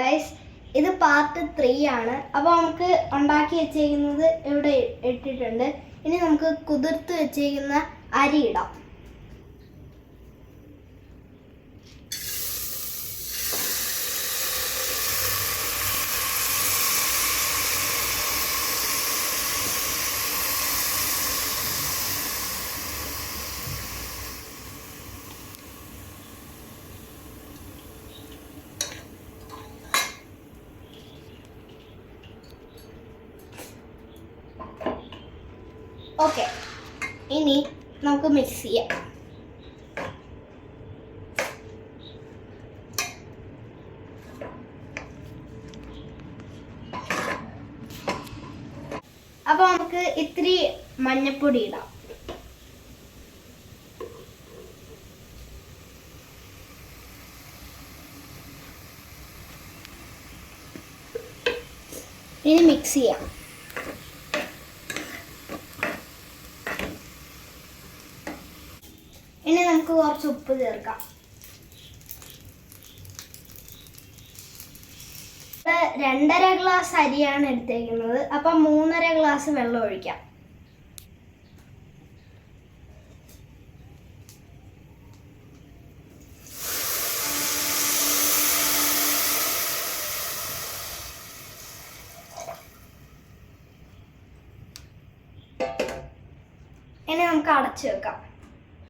Guys, ഇത് part 3 ആണ്. അപ്പോൾ നമുക്ക് ഉണ്ടാക്കി വെച്ചേക്കുന്നത് ഇവിടെ ഇട്ടിട്ടുണ്ട്. ഇനി നമുക്ക് കുതിർത്ത് വെച്ചേക്കുന്ന അരി ഇടാം. ഓക്കെ, ഇനി നമുക്ക് മിക്സ് ചെയ്യാം. അപ്പോൾ നമുക്ക് ഇത്തിരി മഞ്ഞൾപ്പൊടി ഇടാം. ഇനി മിക്സ് ചെയ്യാം. ഇനി നമുക്ക് കുറച്ച് ഉപ്പ് ചേർക്കാം. 2.5 ഗ്ലാസ് അരിയാണ് എടുത്തേക്കുന്നത്. അപ്പം 3.5 ഗ്ലാസ് വെള്ളം ഒഴിക്കാം. ഇനി നമുക്ക് അടച്ചു വെക്കാം.